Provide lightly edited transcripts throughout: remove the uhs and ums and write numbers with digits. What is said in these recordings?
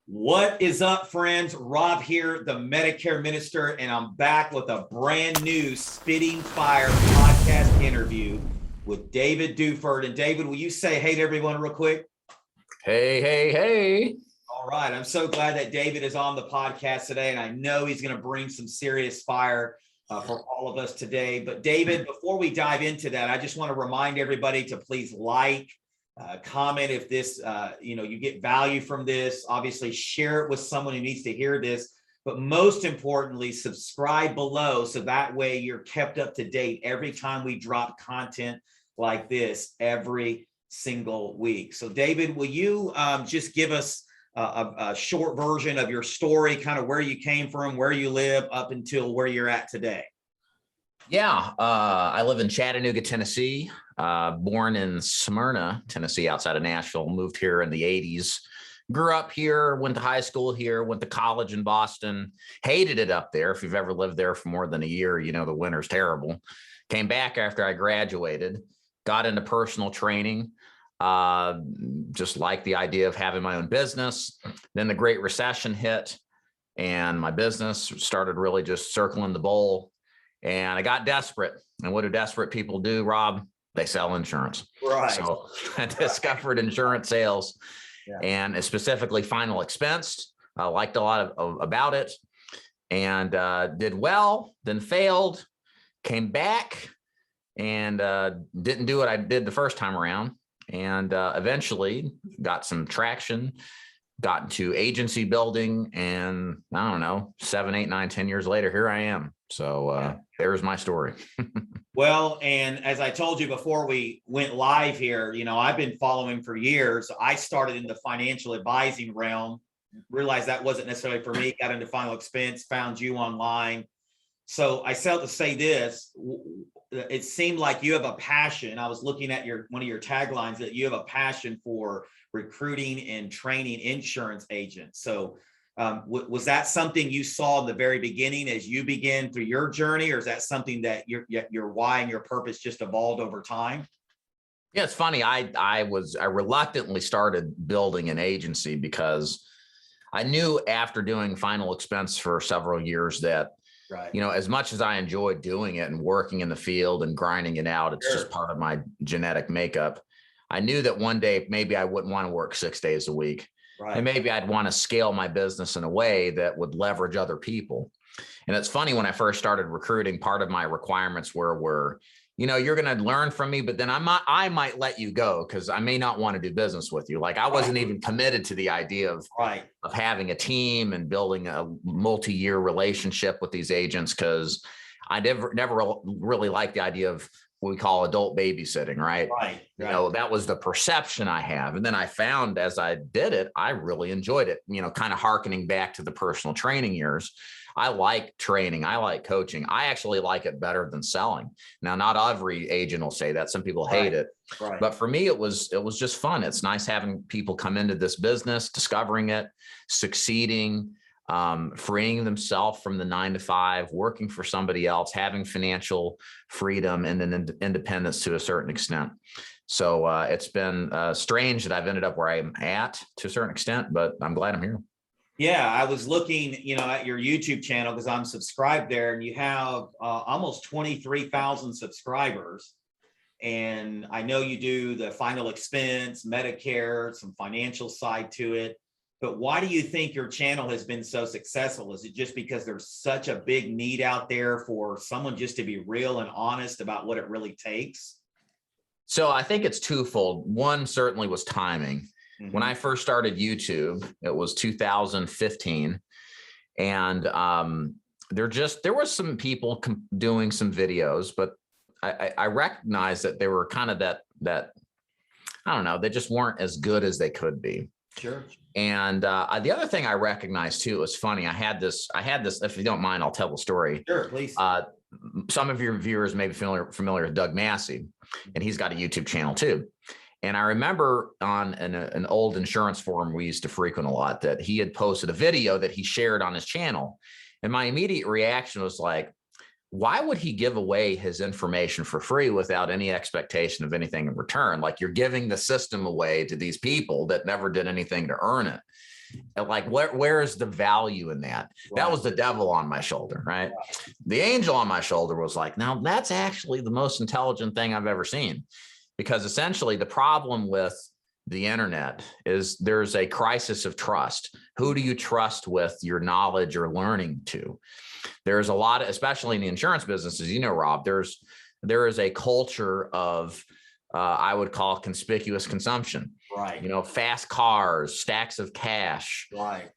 What is up, friends? Rob here, the Medicare minister, and I'm back with a brand new Spitting Fire podcast interview with David Duford. And David, will you say hey to everyone real quick? Hey, hey, hey. All right. I'm so glad that David is on the podcast today, and I know he's going to bring some serious fire for all of us today. But David, before we dive into that, I just want to remind everybody to please comment if this, you get value from this. Obviously, share it with someone who needs to hear this. But most importantly, subscribe below so that way you're kept up to date every time we drop content like this every single week. So, David, will you just give us a short version of your story, kind of where you came from, where you live, up until where you're at today? Yeah, I live in Chattanooga, Tennessee, born in Smyrna, Tennessee, outside of Nashville, moved here in the 80s, grew up here, went to high school here, went to college in Boston, hated it up there. If you've ever lived there for more than a year, you know the winter's terrible. Came back after I graduated, got into personal training, just liked the idea of having my own business. Then the Great Recession hit and my business started really just circling the bowl. And I got desperate. And what do desperate people do, Rob? They sell insurance. Right. So I discovered insurance sales, and specifically final expense. I liked a lot about it, and did well, then failed, came back, and didn't do what I did the first time around. And eventually got some traction, got into agency building, and I don't know, 7, 8, 9, 10 years later, here I am. So there's my story. Well, and as I told you before we went live here, I've been following for years. I started in the financial advising realm, realized that wasn't necessarily for me, got into final expense, found you online. So I sell to say this, it seemed like you have a passion. I was looking at one of your taglines that you have a passion for recruiting and training insurance agents. So was that something you saw in the very beginning as you began through your journey, or is that something that your why and your purpose just evolved over time? Yeah, it's funny. I reluctantly started building an agency because I knew after doing final expense for several years that, as much as I enjoyed doing it and working in the field and grinding it out, it's just part of my genetic makeup. I knew that one day maybe I wouldn't want to work 6 days a week. Right. And maybe I'd want to scale my business in a way that would leverage other people. And it's funny, when I first started recruiting, part of my requirements were, you're going to learn from me, but then I might let you go because I may not want to do business with you. Like I wasn't even committed to the idea of having a team and building a multi-year relationship with these agents, because I never really liked the idea of what we call adult babysitting, right? That was the perception I have. And then I found as I did it, I really enjoyed it, kind of hearkening back to the personal training years. I like training. I like coaching. I actually like it better than selling. Now, not every agent will say that. Some people hate it, but for me, it was just fun. It's nice having people come into this business, discovering it, succeeding, freeing themselves from the 9 to 5, working for somebody else, having financial freedom and then independence to a certain extent. So it's been strange that I've ended up where I'm at to a certain extent, but I'm glad I'm here. Yeah, I was looking, at your YouTube channel because I'm subscribed there, and you have almost 23,000 subscribers. And I know you do the final expense, Medicare, some financial side to it. But why do you think your channel has been so successful? Is it just because there's such a big need out there for someone just to be real and honest about what it really takes? So I think it's twofold. One certainly was timing. Mm-hmm. When I first started YouTube, it was 2015. And there was some people doing some videos, but I recognized that they were kind of that, I don't know, they just weren't as good as they could be. Sure. And the other thing I recognized too, it was funny. I had this, if you don't mind, I'll tell the story. Sure, please. Some of your viewers may be familiar with Doug Massey, and he's got a YouTube channel too. And I remember on an old insurance forum we used to frequent a lot that he had posted a video that he shared on his channel. And my immediate reaction was like, why would he give away his information for free without any expectation of anything in return? Like, you're giving the system away to these people that never did anything to earn it. And like, where is the value in that? Right. That was the devil on my shoulder, right? The angel on my shoulder was like, now that's actually the most intelligent thing I've ever seen. Because essentially the problem with the internet is there's a crisis of trust. Who do you trust with your knowledge or learning to? There's a lot of, especially in the insurance businesses, you know, Rob, there is a culture of, I would call conspicuous consumption. Right. You know, fast cars, stacks of cash, right.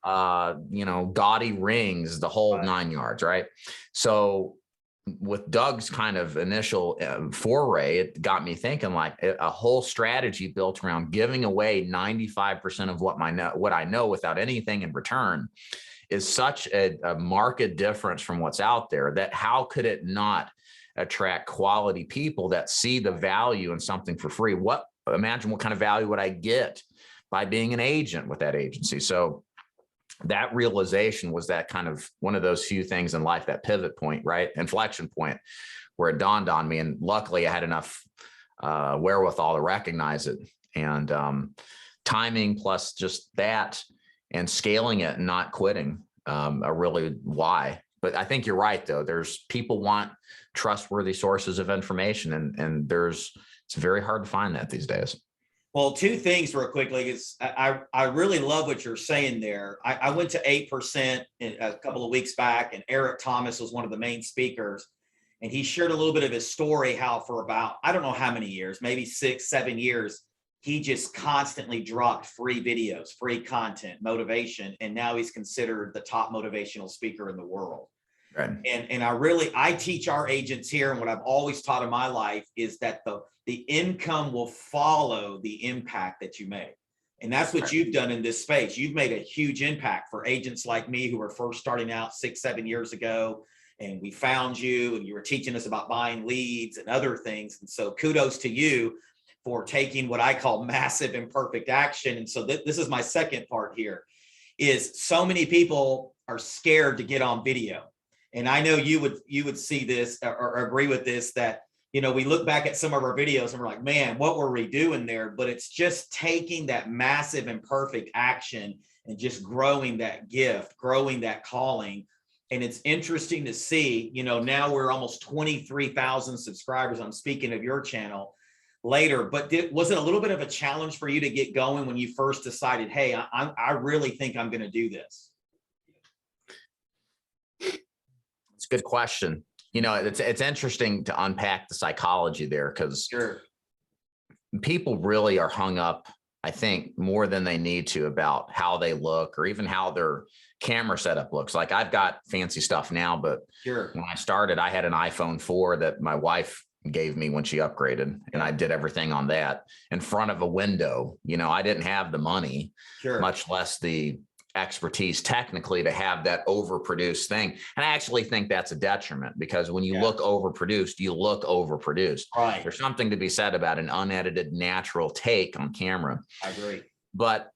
You know, gaudy rings, the whole 9 yards, right? So with Doug's kind of initial foray, it got me thinking, like, a whole strategy built around giving away 95% of what I know without anything in return is such a marked difference from what's out there, that how could it not attract quality people that see the value in something for free? Imagine what kind of value would I get by being an agent with that agency? So that realization was that kind of one of those few things in life, that pivot point, right? Inflection point, where it dawned on me. And luckily I had enough wherewithal to recognize it. And timing plus just that, and scaling it and not quitting are really why. But I think you're right, though. There's people want trustworthy sources of information, and it's very hard to find that these days. Well, two things real quickly is I really love what you're saying there. I went to 8% a couple of weeks back, and Eric Thomas was one of the main speakers, and he shared a little bit of his story, how for about, I don't know how many years, maybe 6-7 years, he just constantly dropped free videos, free content, motivation, and now he's considered the top motivational speaker in the world. Right. And I teach our agents here, and what I've always taught in my life is that the income will follow the impact that you make. And that's what you've done in this space. You've made a huge impact for agents like me who were first starting out 6-7 years ago. And we found you, and you were teaching us about buying leads and other things. And so kudos to you for taking what I call massive imperfect action. And so this is my second part here, is so many people are scared to get on video. And I know you would see this or agree with this, that, you know, we look back at some of our videos and we're like, man, what were we doing there? But it's just taking that massive imperfect action and just growing that gift, growing that calling. And it's interesting to see, you know, now we're almost 23,000 subscribers. I'm speaking of your channel later, but was it a little bit of a challenge for you to get going when you first decided, hey, I really think I'm going to do this? It's a good question. You know, it's interesting to unpack the psychology there, because Sure. people really are hung up, I think, more than they need to about how they look or even how their camera setup looks. Like, I've got fancy stuff now, but Sure. When I started, I had an iPhone 4 that my wife gave me when she upgraded, and I did everything on that in front of a window. You know, I didn't have the money, Sure. much less the expertise technically to have that overproduced thing. And I actually think that's a detriment, because when you look overproduced, you look overproduced. Right. There's something to be said about an unedited, natural take on camera. I agree. But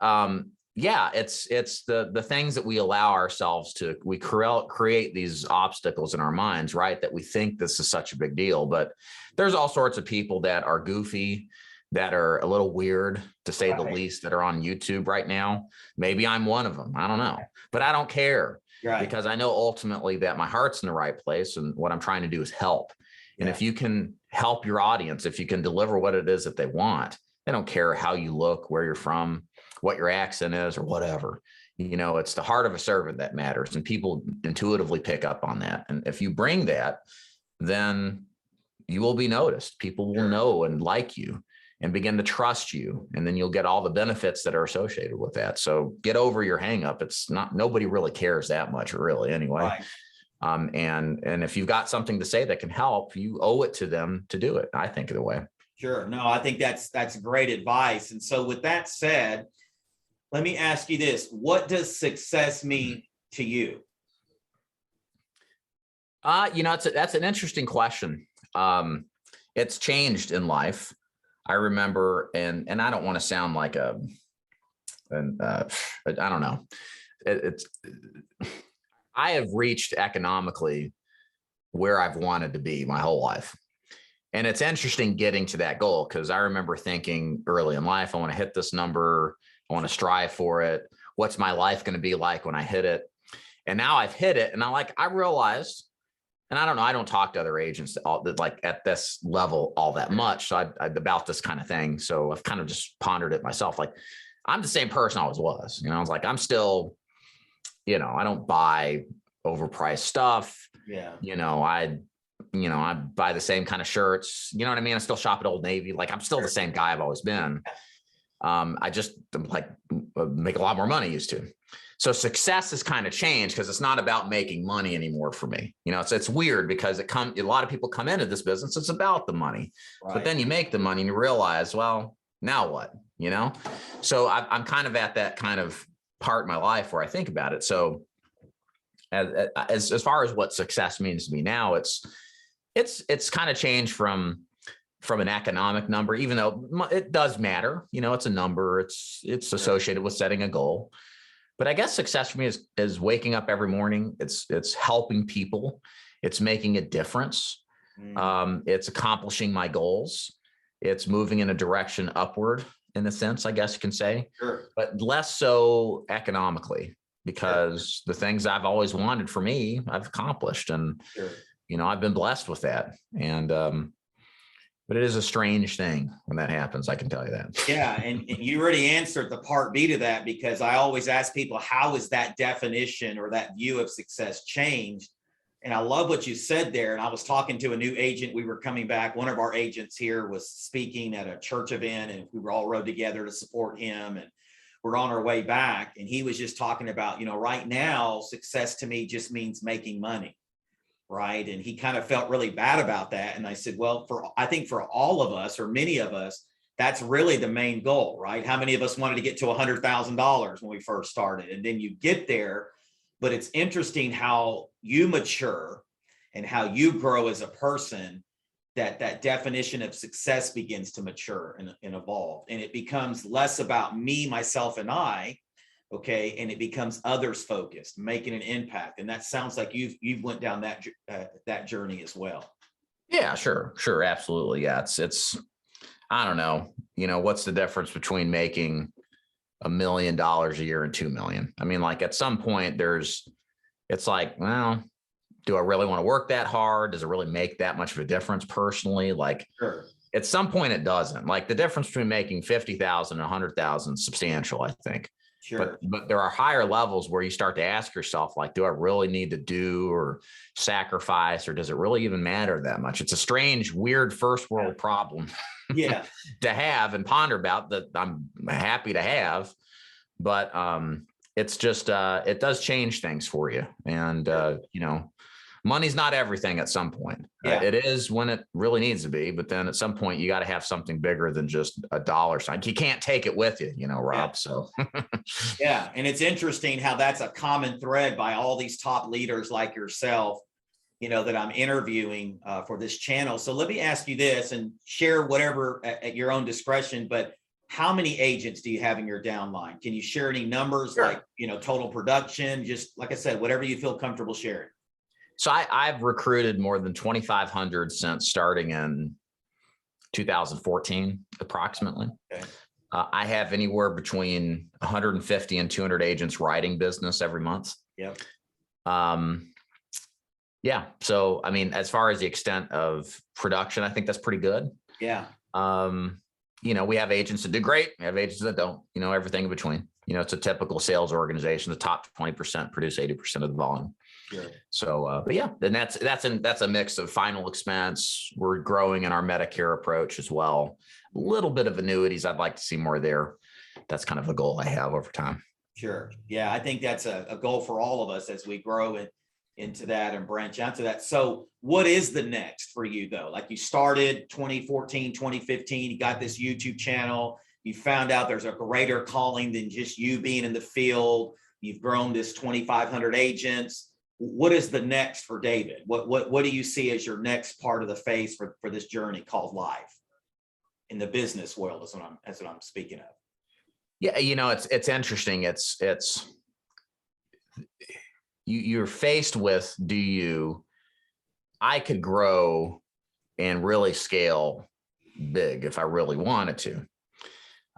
yeah, it's the things that we allow ourselves to, we create these obstacles in our minds, right? That we think this is such a big deal, but there's all sorts of people that are goofy, that are a little weird, to say the least, that are on YouTube right now. Maybe I'm one of them. I don't know, but I don't care, because I know ultimately that my heart's in the right place, and what I'm trying to do is help. And if you can help your audience, if you can deliver what it is that they want, they don't care how you look, where you're from, what your accent is, or whatever. You know, it's the heart of a servant that matters, and people intuitively pick up on that. And if you bring that, then you will be noticed. People will know and like you and begin to trust you, and then you'll get all the benefits that are associated with that. So get over your hang up. It's not, nobody really cares that much, really, anyway. Right. And if you've got something to say that can help, you owe it to them to do it, I think, in a way. Sure. No, I think that's great advice. And so with that said, let me ask you this. What does success mean to you? You know, that's an interesting question. It's changed in life. I remember, and I don't want to sound like I don't know. I have reached economically where I've wanted to be my whole life. And it's interesting getting to that goal, because I remember thinking early in life, I want to hit this number. I want to strive for it. What's my life going to be like when I hit it? And now I've hit it. And I realized, and I don't know, I don't talk to other agents like at this level all that much. So I about this kind of thing. So I've kind of just pondered it myself. Like, I'm the same person I always was. I was like, I'm still, I don't buy overpriced stuff. Yeah. I buy the same kind of shirts. You know what I mean? I still shop at Old Navy. Like, I'm still the same guy I've always been. I just make a lot more money used to. So success has kind of changed, because it's not about making money anymore for me. It's weird, because a lot of people come into this business, it's about the money, right. But then you make the money and you realize, well, now what, So I'm kind of at that kind of part in my life where I think about it. So as far as what success means to me now, it's kind of changed from an economic number, even though it does matter. It's a number, it's associated with setting a goal. But I guess success for me is waking up every morning. It's helping people. It's making a difference. It's accomplishing my goals. It's moving in a direction upward, in a sense, I guess you can say, sure. But less so economically, because the things I've always wanted for me, I've accomplished. And, sure. I've been blessed with that. And, but it is a strange thing when that happens. I can tell you that. Yeah. And you already answered the part B to that, because I always ask people, how is that definition or that view of success changed? And I love what you said there. And I was talking to a new agent. We were coming back. One of our agents here was speaking at a church event, and we were all rode together to support him. And we're on our way back. And he was just talking about, right now, success to me just means making money. Right. And he kind of felt really bad about that. And I said, well, I think for all of us, or many of us, that's really the main goal, right? How many of us wanted to get to $100,000 when we first started? And then you get there. But it's interesting how you mature and how you grow as a person, that definition of success begins to mature and evolve. And it becomes less about me, myself, and I. Okay. And it becomes others focused, making an impact. And that sounds like you've went down that journey as well. Yeah, sure. Absolutely. Yeah. It's, I don't know, what's the difference between making $1 million a year and 2 million? I mean, like, at some point it's like, well, do I really want to work that hard? Does it really make that much of a difference personally? Like, sure. At some point it doesn't. Like, the difference between making 50,000 and 100,000 is substantial, I think. Sure. But there are higher levels where you start to ask yourself, like, do I really need to do or sacrifice, or does it really even matter that much? It's a strange, weird first world problem Yeah. to have and ponder about, that I'm happy to have. But it's just, it does change things for you. And, money's not everything at some point. Yeah. It is when it really needs to be, but then at some point you got to have something bigger than just a dollar sign. You can't take it with you, Rob. Yeah. So yeah. And it's interesting how that's a common thread by all these top leaders like yourself, that I'm interviewing for this channel. So let me ask you this, and share whatever at your own discretion, but how many agents do you have in your downline? Can you share any numbers? Sure. Like, total production, just like I said, whatever you feel comfortable sharing. So I've recruited more than 2,500 since starting in 2014, approximately. Okay. I have anywhere between 150 and 200 agents writing business every month. Yep. Yeah. So, I mean, as far as the extent of production, I think that's pretty good. Yeah. We have agents that do great. We have agents that don't, everything in between. It's a typical sales organization. The top 20% produce 80% of the volume. Sure. So, but yeah, then that's a mix of final expense. We're growing in our Medicare approach as well. A little bit of annuities. I'd like to see more there. That's kind of a goal I have over time. Sure. Yeah. I think that's a goal for all of us as we grow into that and branch out to that. So what is the next for you though? Like, you started 2014, 2015, you got this YouTube channel, you found out there's a greater calling than just you being in the field. You've grown this 2,500 agents. What is the next for David? What do you see as your next part of the phase for this journey called life in the business world? Is what I'm speaking of. Yeah, it's interesting. You're faced with, I could grow and really scale big if I really wanted to.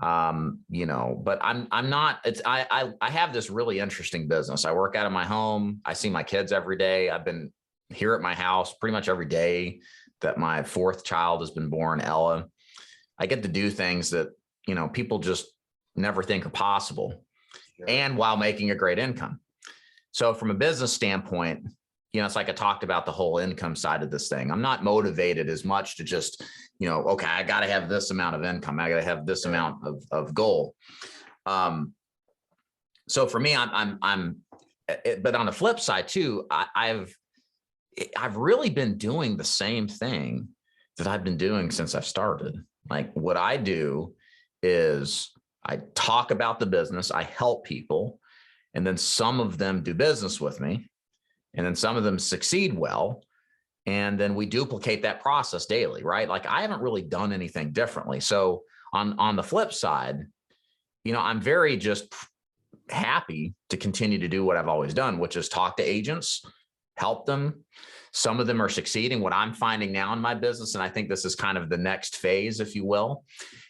But I'm not, I have this really interesting business. I work out of my home. I see my kids every day. I've been here at my house pretty much every day that my fourth child has been born, Ella. I get to do things that, people just never think are possible, and while making a great income. So from a business standpoint, it's like I talked about the whole income side of this thing. I'm not motivated as much to just, okay, I got to have this amount of income. I got to have this amount of goal. So for me, but on the flip side too, I've really been doing the same thing that I've been doing since I've started. Like what I do is I talk about the business, I help people, and then some of them do business with me, and then some of them succeed well. And then we duplicate that process daily, right? Like I haven't really done anything differently. So on the flip side, I'm very just happy to continue to do what I've always done, which is talk to agents, help them. Some of them are succeeding. What I'm finding now in my business, and I think this is kind of the next phase, if you will,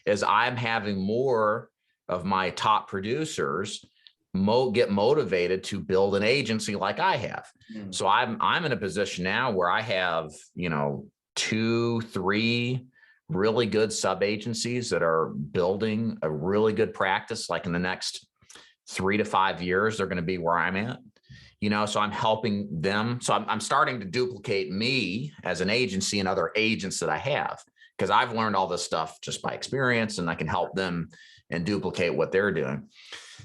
is I'm having more of my top producers get motivated to build an agency like I have. So I'm in a position now where I have, 2, 3 really good sub agencies that are building a really good practice. Like in the next 3 to 5 years, they're going to be where I'm at. So I'm helping them. So I'm starting to duplicate me as an agency and other agents that I have, because I've learned all this stuff just by experience, and I can help them and duplicate what they're doing.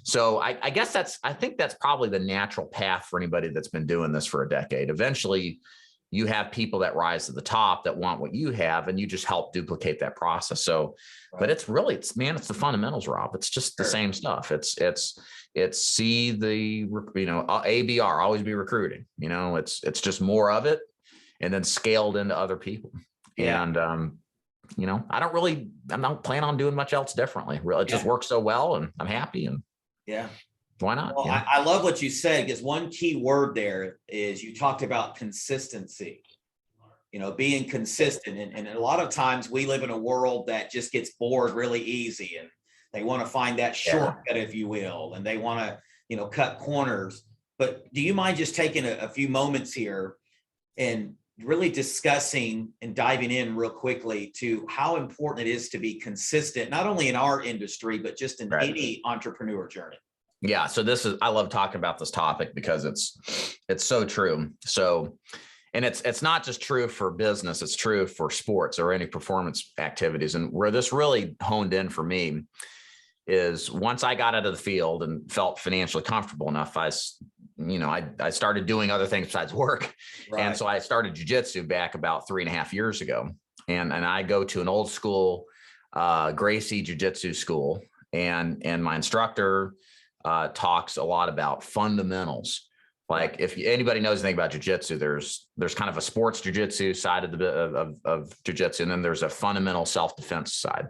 So I guess I think that's probably the natural path for anybody that's been doing this for a decade. Eventually you have people that rise to the top that want what you have, and you just help duplicate that process. So, but it's the fundamentals, Rob. It's just the same stuff. It's see the, ABR, always be recruiting, it's just more of it, and then scaled into other people. Yeah. And, I don't plan on doing much else differently. Really, it just works so well, and I'm happy, and why not? Well, I love what you said, because one key word there is you talked about consistency, being consistent. And a lot of times we live in a world that just gets bored really easy, and they want to find that shortcut, if you will, and they want to, cut corners. But do you mind just taking a few moments here and really discussing and diving in real quickly to how important it is to be consistent, not only in our industry, but just in any entrepreneur journey? Yeah. So I love talking about this topic because it's so true. So, and it's not just true for business, it's true for sports or any performance activities. And where this really honed in for me is once I got out of the field and felt financially comfortable enough, I started doing other things besides work. Right. And so I started jujitsu back about 3.5 years ago. And I go to an old school, Gracie Jiu-Jitsu school, and my instructor talks a lot about fundamentals. Like if anybody knows anything about jiu-jitsu, there's kind of a sports jiu-jitsu side of jiu-jitsu, and then there's a fundamental self-defense side.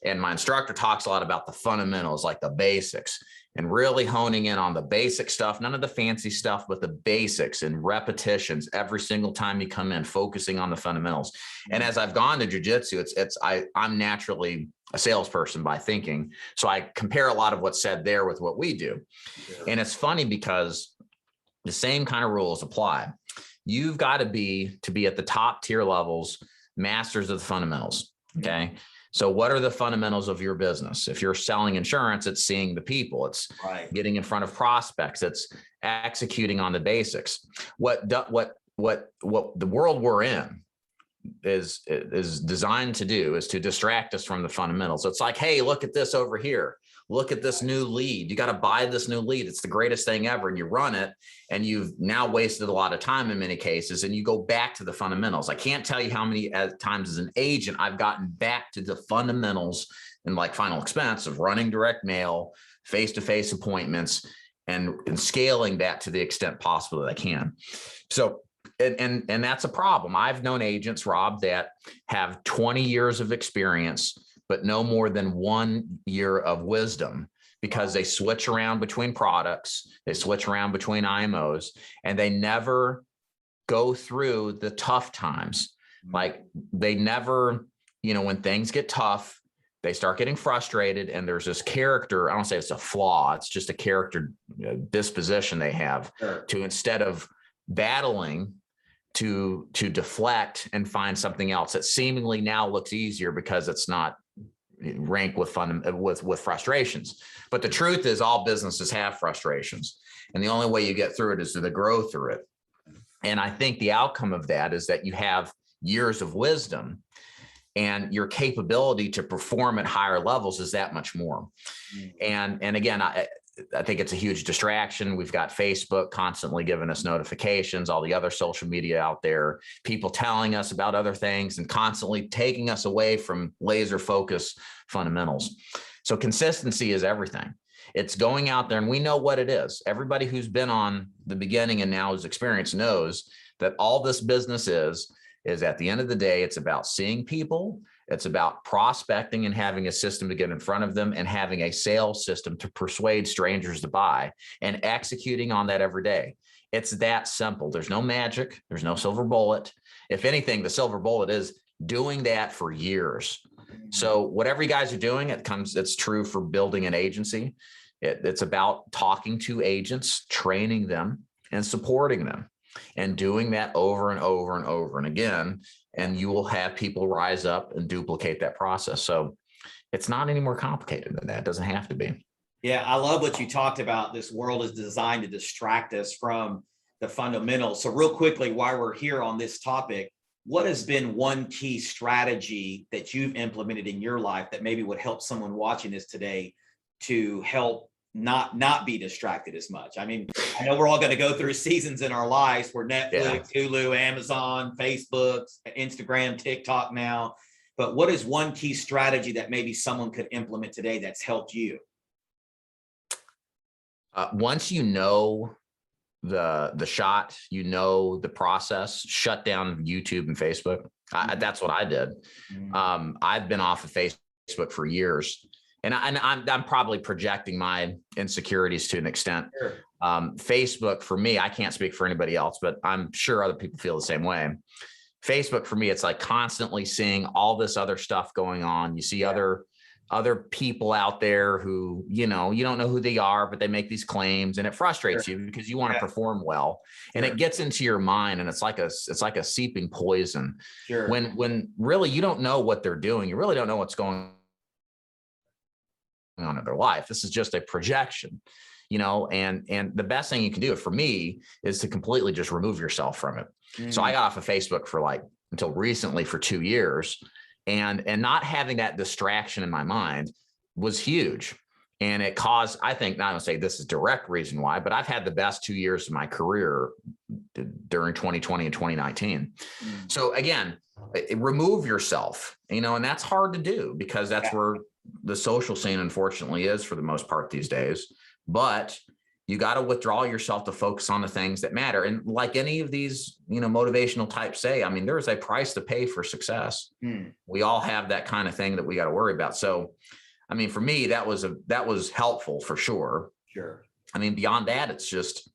And my instructor talks a lot about the fundamentals, like the basics, and really honing in on the basic stuff, none of the fancy stuff, but the basics and repetitions every single time you come in, focusing on the fundamentals. And as I've gone to jiu-jitsu, I'm naturally a salesperson by thinking. So I compare a lot of what's said there with what we do. Yeah. And it's funny because the same kind of rules apply. You've got to be at the top tier levels, masters of the fundamentals. Okay. So what are the fundamentals of your business? If you're selling insurance, it's seeing the people, it's getting in front of prospects, it's executing on the basics. What the world we're in is designed to do is to distract us from the fundamentals. It's like, hey, look at this over here. Look at this new lead. You got to buy this new lead. It's the greatest thing ever. And you run it, and you've now wasted a lot of time in many cases. And you go back to the fundamentals. I can't tell you how many times as an agent I've gotten back to the fundamentals and like final expense of running direct mail, face-to-face appointments, and scaling that to the extent possible that I can. So, and that's a problem. I've known agents, Rob, that have 20 years of experience, but no more than 1 year of wisdom, because they switch around between products, they switch around between IMOs, and they never go through the tough times. Like they never, when things get tough, they start getting frustrated, and there's this character. I don't say it's a flaw. It's just a character disposition they have to, instead of battling, to deflect and find something else that seemingly now looks easier because it's not ranked with frustrations. But the truth is, all businesses have frustrations, and the only way you get through it is to grow through it. And I think the outcome of that is that you have years of wisdom, and your capability to perform at higher levels is that much more. And again, I think it's a huge distraction. We've got Facebook constantly giving us notifications, all the other social media out there, people telling us about other things and constantly taking us away from laser focus fundamentals. So consistency is everything. It's going out there, and we know what it is. Everybody who's been on the beginning and now is experienced knows that all this business is at the end of the day, it's about seeing people. It's about prospecting and having a system to get in front of them, and having a sales system to persuade strangers to buy, and executing on that every day. It's that simple. There's no magic. There's no silver bullet. If anything, the silver bullet is doing that for years. So whatever you guys are doing, it's true for building an agency. It's about talking to agents, training them, and supporting them, and doing that over and over and over and again, and you will have people rise up and duplicate that process. So it's not any more complicated than that. It doesn't have to be. Yeah, I love what you talked about. This world is designed to distract us from the fundamentals. So real quickly, while we're here on this topic, what has been one key strategy that you've implemented in your life that maybe would help someone watching this today to help not be distracted as much? I mean, I know we're all going to go through seasons in our lives where Netflix, Hulu, Amazon, Facebook, Instagram, TikTok now, but what is one key strategy that maybe someone could implement today that's helped you? Once you know the shot, the process, shut down YouTube and Facebook. That's what I did. I've been off of Facebook for years. And I'm probably projecting my insecurities to an extent. Sure. Facebook for me, I can't speak for anybody else, but I'm sure other people feel the same way. Facebook for me, it's like constantly seeing all this other stuff going on. You see other people out there who, you don't know who they are, but they make these claims, and it frustrates you because you want to perform well, and it gets into your mind, and it's like a seeping poison. Sure. When really you don't know what they're doing. You really don't know what's going on in their life. This is just a projection, and the best thing you can do for me is to completely just remove yourself from it. So I got off of Facebook for until recently for 2 years, and not having that distraction in my mind was huge. And it caused, I think, not to say this is direct reason why, but I've had the best 2 years of my career during 2020 and 2019. So again, remove yourself, and that's hard to do because that's where the social scene, unfortunately, is for the most part these days. But you got to withdraw yourself to focus on the things that matter. And like any of these, motivational types say, I mean, there is a price to pay for success. We all have that kind of thing that we got to worry about. So, I mean, for me, that was helpful for sure. Sure. I mean, beyond that, it's just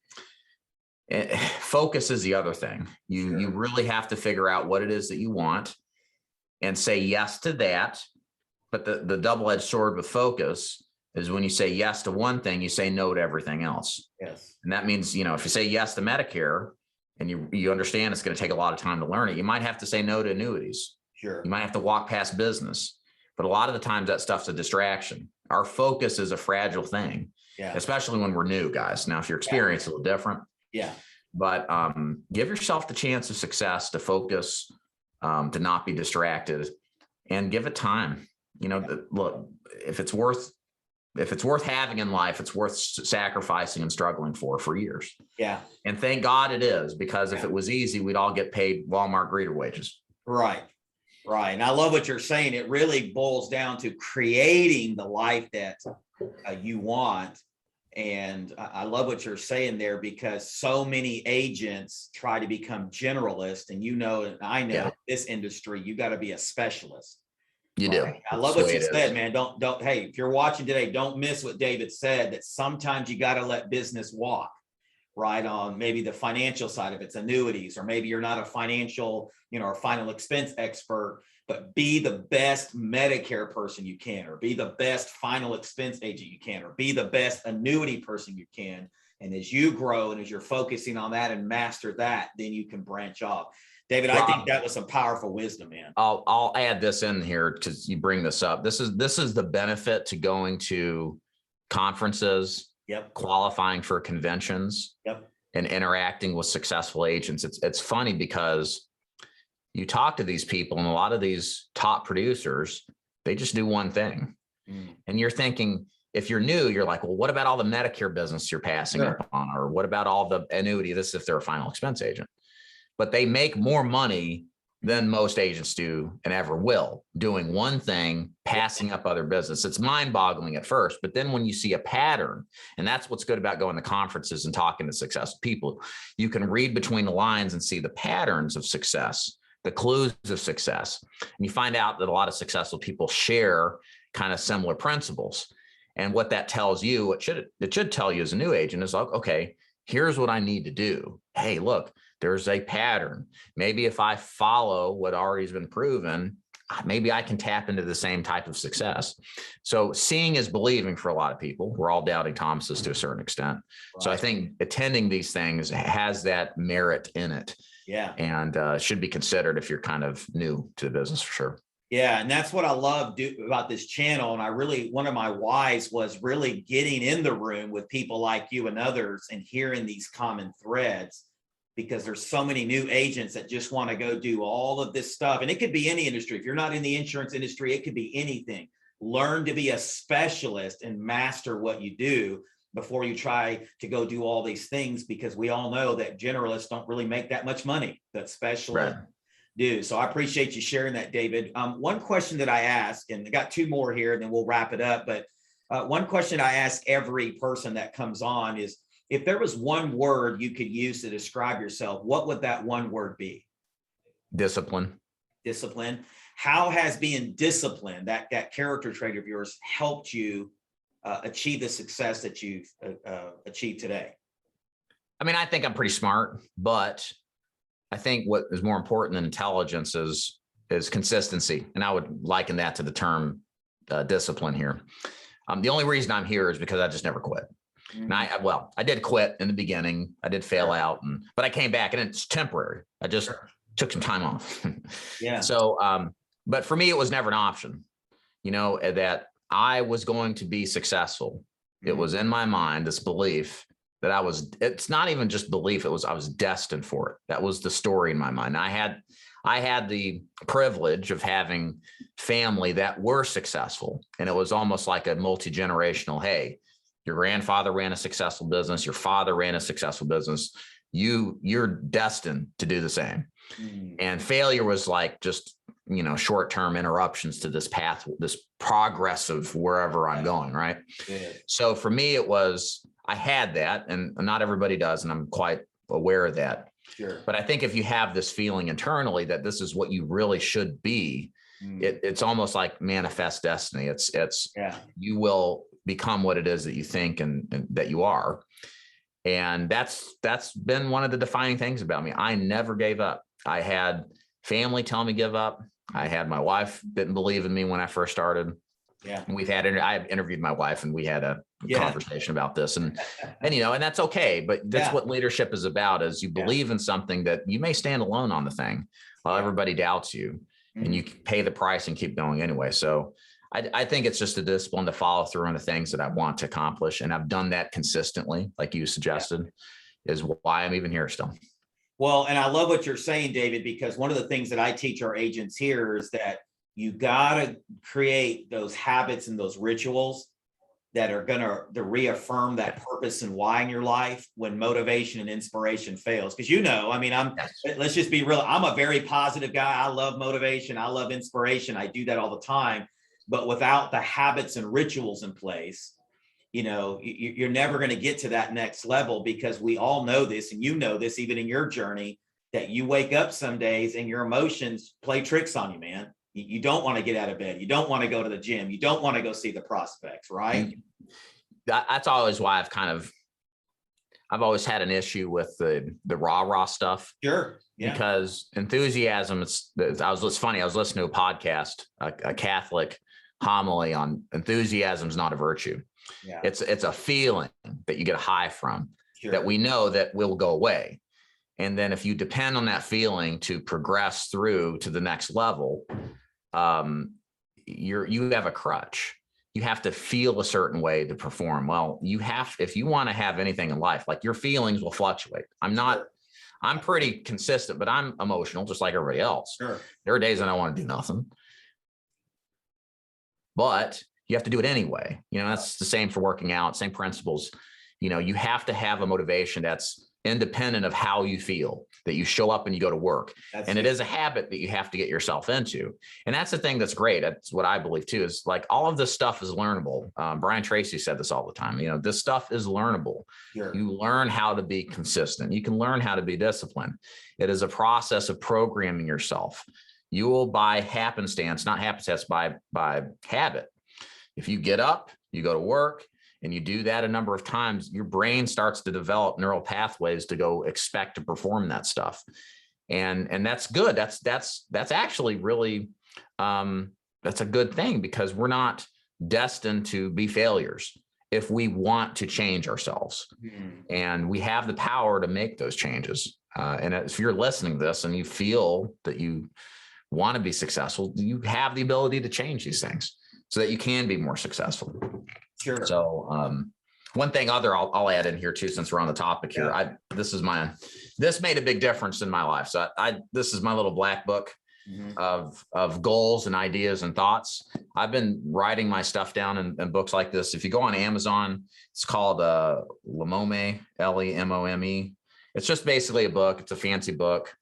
focus is the other thing. You really have to figure out what it is that you want and say yes to that. But the double-edged sword with focus is when you say yes to one thing, you say no to everything else. Yes. And that means, if you say yes to Medicare and you understand it's going to take a lot of time to learn it, you might have to say no to annuities. Sure. You might have to walk past business. But a lot of the times that stuff's a distraction. Our focus is a fragile thing, especially when we're new, guys. Now, if you're experienced, a little different. Yeah. But give yourself the chance of success, to focus, to not be distracted, and give it time. Look, if it's worth having in life, it's worth sacrificing and struggling for years. Yeah. And thank God it is, because if it was easy, we'd all get paid Walmart greeter wages. Right. Right. And I love what you're saying. It really boils down to creating the life that you want. And I love what you're saying there, because so many agents try to become generalists, and and I know this industry, you got to be a specialist. You do. I love what you said, man. Don't, hey, if you're watching today, don't miss what David said, that sometimes you got to let business walk, right? On maybe the financial side of it's annuities, or maybe you're not a financial, or final expense expert, but be the best Medicare person you can, or be the best final expense agent you can, or be the best annuity person you can. And as you grow and as you're focusing on that and master that, then you can branch off. David, I think that was some powerful wisdom, man. I'll add this in here because you bring this up. This is the benefit to going to conferences, qualifying for conventions, and interacting with successful agents. It's funny because you talk to these people, and a lot of these top producers, they just do one thing. And you're thinking, if you're new, you're like, well, what about all the Medicare business you're passing up on? Or what about all the annuity? This if they're a final expense agent. But they make more money than most agents do and ever will, doing one thing, passing up other business. It's mind-boggling at first, but then when you see a pattern, and that's what's good about going to conferences and talking to successful people, you can read between the lines and see the patterns of success, the clues of success. And you find out that a lot of successful people share kind of similar principles. And what that tells you, it should tell you as a new agent is like, okay, here's what I need to do. Hey, look, there's a pattern. Maybe if I follow what already has been proven, maybe I can tap into the same type of success. So seeing is believing for a lot of people. We're all doubting Thomases to a certain extent. Right. So I think attending these things has that merit in it. Yeah. And should be considered if you're kind of new to the business for sure. Yeah. And that's what I love about this channel. And one of my whys was really getting in the room with people like you and others and hearing these common threads, because there's so many new agents that just want to go do all of this stuff. And it could be any industry. If you're not in the insurance industry, it could be anything. Learn to be a specialist and master what you do before you try to go do all these things, because we all know that generalists don't really make that much money that specialists do. So I appreciate you sharing that, David. One question that I ask, and I got two more here and then we'll wrap it up. But one question I ask every person that comes on is, if there was one word you could use to describe yourself, what would that one word be? Discipline. Discipline. How has being disciplined, that character trait of yours, helped you achieve the success that you've achieved today? I mean, I think I'm pretty smart, but I think what is more important than intelligence is consistency. And I would liken that to the term discipline here. The only reason I'm here is because I just never quit. And I did quit in the beginning. I did fail out, but I came back, and it's temporary. I just took some time off. So, but for me, it was never an option, that I was going to be successful. It was in my mind, this belief that it's not even just belief. I was destined for it. That was the story in my mind. I had the privilege of having family that were successful, and it was almost like a multi-generational, hey, your grandfather ran a successful business. Your father ran a successful business. You're destined to do the same. And failure was like just, short-term interruptions to this path, this progress of wherever I'm going. Right. So for me, I had that, and not everybody does. And I'm quite aware of that. Sure. But I think if you have this feeling internally that this is what you really should be, it's almost like manifest destiny. It's you will become what it is that you think and that you are. And that's been one of the defining things about me. I never gave up. I had family tell me give up. I had my wife didn't believe in me when I first started. Yeah. And I interviewed my wife, and we had a conversation about this, and that's okay. But that's what leadership is about, is you believe in something that you may stand alone on the thing while everybody doubts you, and you pay the price and keep going anyway. So I think it's just a discipline to follow through on the things that I want to accomplish. And I've done that consistently, like you suggested, is why I'm even here still. Well, and I love what you're saying, David, because one of the things that I teach our agents here is that you got to create those habits and those rituals that are going to reaffirm that purpose and why in your life when motivation and inspiration fails. Because, let's just be real. I'm a very positive guy. I love motivation. I love inspiration. I do that all the time. But without the habits and rituals in place, you're never going to get to that next level, because we all know this, and this even in your journey, that you wake up some days and your emotions play tricks on you, man. You don't want to get out of bed. You don't want to go to the gym. You don't want to go see the prospects, right? That's always why I've always had an issue with the rah stuff. Sure. Yeah. Because enthusiasm, it's funny. I was listening to a podcast, a Catholic homily on enthusiasm is not a virtue. Yeah. It's a feeling that you get a high from, Sure. that we know that will go away. And then if you depend on that feeling to progress through to the next level, you have a crutch. You have to feel a certain way to perform. Well, if you want to have anything in life, like your feelings will fluctuate. I'm pretty consistent, but I'm emotional just like everybody else. Sure. There are days I don't want to do nothing, but you have to do it anyway. That's the same for working out, same principles. You have to have a motivation that's independent of how you feel, that you show up and you go to work. It is a habit that you have to get yourself into. And that's the thing that's great. That's what I believe too, is like all of this stuff is learnable. Brian Tracy said this all the time. This stuff is learnable. Sure. You learn how to be consistent. You can learn how to be disciplined. It is a process of programming yourself. You will by happenstance, not happenstance, by habit. If you get up, you go to work, and you do that a number of times, your brain starts to develop neural pathways to go expect to perform that stuff. And that's good. That's actually really, that's a good thing, because we're not destined to be failures if we want to change ourselves. And we have the power to make those changes. And if you're listening to this and you feel that you want to be successful, you have the ability to change these things so that you can be more successful. Sure. So one thing I'll add in here too, since we're on the topic here, this made a big difference in my life. So this is my little black book of goals and ideas and thoughts. I've been writing my stuff down in books like this. If you go on Amazon, it's called Lemome, Lemome. It's just basically a book. It's a fancy book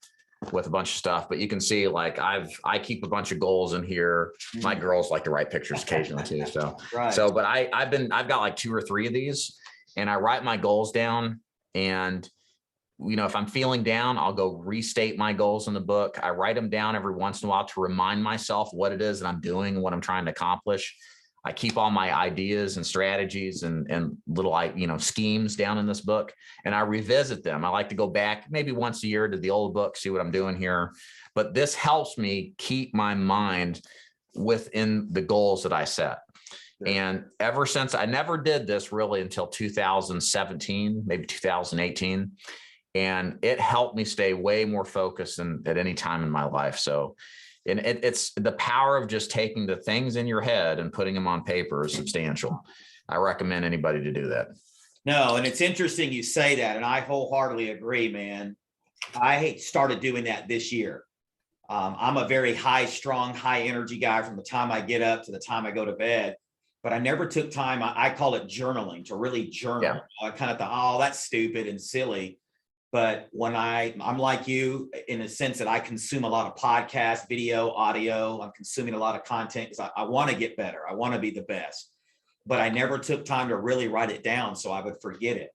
with a bunch of stuff, but you can see like I keep a bunch of goals in here. My girls like to write pictures occasionally too. So, right. But I've got like 2 or 3 of these, and I write my goals down. And, if I'm feeling down, I'll go restate my goals in the book. I write them down every once in a while to remind myself what it is that I'm doing and what I'm trying to accomplish. I keep all my ideas and strategies and little, schemes down in this book, and I revisit them. I like to go back maybe once a year to the old book, see what I'm doing here. But this helps me keep my mind within the goals that I set. Sure. And ever since, I never did this really until 2017, maybe 2018. And it helped me stay way more focused than at any time in my life. So, and it's the power of just taking the things in your head and putting them on paper is substantial. I recommend anybody to do that. No, and it's interesting you say that, and I wholeheartedly agree, man. I started doing that this year. I'm a very strong, high energy guy from the time I get up to the time I go to bed, but I never took time. I call it journaling, to really journal. Yeah. I kind of thought, oh, that's stupid and silly. But when I'm like you in a sense that I consume a lot of podcasts, video, audio, I'm consuming a lot of content because I want to get better. I want to be the best, but I never took time to really write it down, so I would forget it,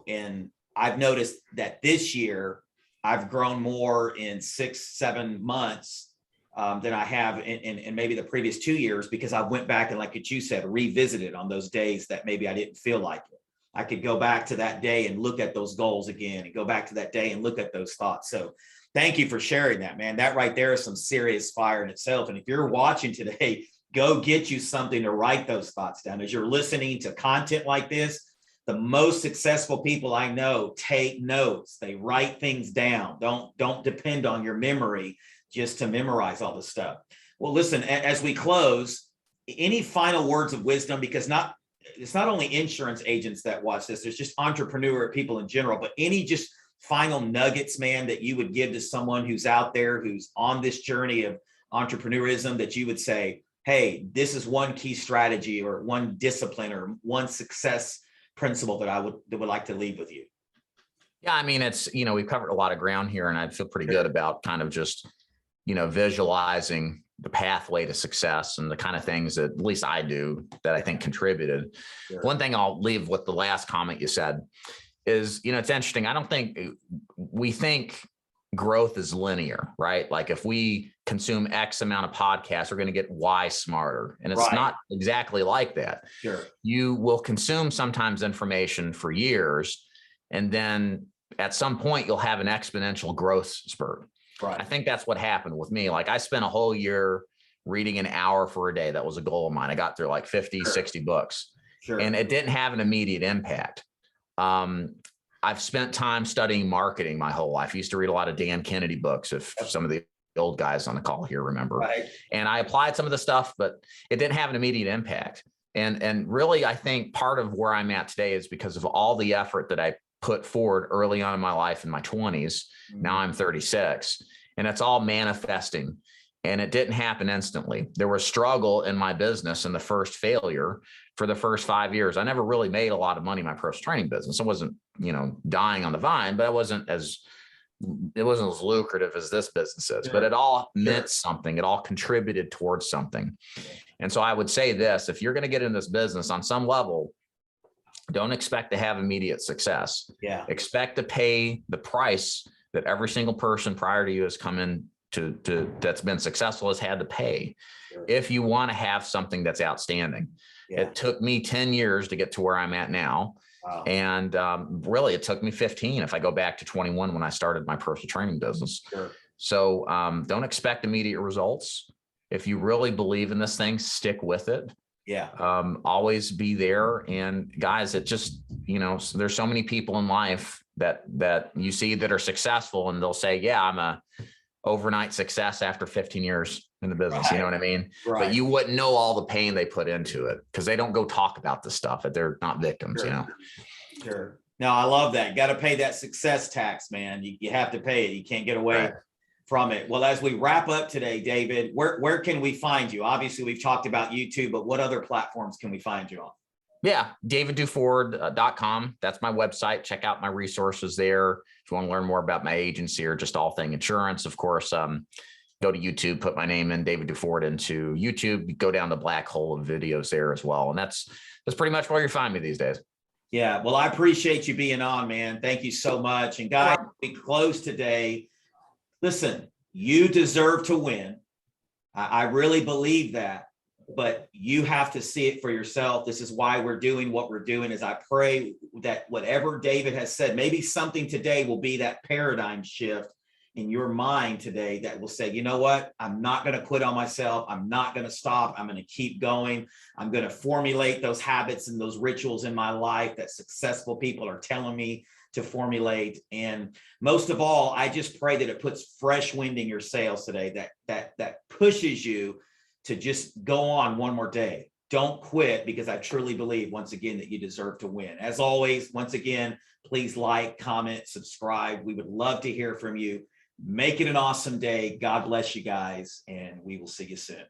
and I've noticed that this year I've grown more in 6-7 months than I have in maybe the previous 2 years, because I went back and, like what you said, revisited on those days that maybe I didn't feel like it. I could go back to that day and look at those goals again, and go back to that day and look at those thoughts. So thank you for sharing that, man. That right there is some serious fire in itself. And if you're watching today, go get you something to write those thoughts down. As you're listening to content like this, the most successful people I know take notes. They write things down. Don't depend on your memory just to memorize all this stuff. Well, listen, as we close, any final words of wisdom? Because it's not only insurance agents that watch this, there's just entrepreneur people in general, but any just final nuggets, man, that you would give to someone who's out there, who's on this journey of entrepreneurism, that you would say, hey, this is one key strategy or one discipline or one success principle that I would like to leave with you? Yeah, I mean, it's, we've covered a lot of ground here, and I feel pretty good about kind of just, visualizing the pathway to success and the kind of things that at least I do that I think contributed. Sure. One thing I'll leave with the last comment you said is, it's interesting. I don't think we think growth is linear, right? Like if we consume X amount of podcasts, we're going to get Y smarter. And it's not exactly like that. Sure. You will consume sometimes information for years, and then at some point you'll have an exponential growth spurt. Right. I think that's what happened with me. Like I spent a whole year reading an hour for a day. That was a goal of mine. I got through like 50, 60 books, and it didn't have an immediate impact. I've spent time studying marketing my whole life. I used to read a lot of Dan Kennedy books, if some of the old guys on the call here remember. Right. And I applied some of the stuff, but it didn't have an immediate impact. And really, I think part of where I'm at today is because of all the effort that I put forward early on in my life in my 20s. Now I'm 36, and it's all manifesting. And it didn't happen instantly. There was struggle in my business and the first failure for the first 5 years. I never really made a lot of money in my personal training business. I wasn't, dying on the vine, but it wasn't as lucrative as this business is, but it all meant something. It all contributed towards something. And so I would say this: if you're going to get in this business on some level, don't expect to have immediate success. Yeah. Expect to pay the price that every single person prior to you has come in to that's been successful has had to pay if you want to have something that's outstanding. It took me 10 years to get to where I'm at now. Wow. And really, it took me 15 if I go back to 21 when I started my personal training business. So don't expect immediate results. If you really believe in this thing, stick with it. Always be there. And guys, it just, there's so many people in life that you see that are successful, and they'll say, yeah, I'm a overnight success after 15 years in the business. You know what I mean? But you wouldn't know all the pain they put into it because they don't go talk about the stuff that they're not victims, Sure. No, I love that. You got to pay that success tax, man. You have to pay it. You can't get away from it. Well, as we wrap up today, David, where can we find you? Obviously, we've talked about YouTube, but what other platforms can we find you on? Yeah, davidduford.com. That's my website. Check out my resources there. If you want to learn more about my agency or just all thing insurance, of course, go to YouTube, put my name in, David Duford, into YouTube, go down the black hole of videos there as well. And that's pretty much where you find me these days. Yeah. Well, I appreciate you being on, man. Thank you so much. And guys, we close today. Listen, you deserve to win. I really believe that. But you have to see it for yourself. This is why we're doing what we're doing. Is I pray that whatever David has said, maybe something today will be that paradigm shift in your mind today that will say, you know what? I'm not going to quit on myself. I'm not going to stop. I'm going to keep going. I'm going to formulate those habits and those rituals in my life that successful people are telling me to formulate. And most of all, I just pray that it puts fresh wind in your sails today, that pushes you to just go on one more day. Don't quit, because I truly believe, once again, that you deserve to win. As always, once again, please like, comment, subscribe. We would love to hear from you. Make it an awesome day. God bless you guys, and we will see you soon.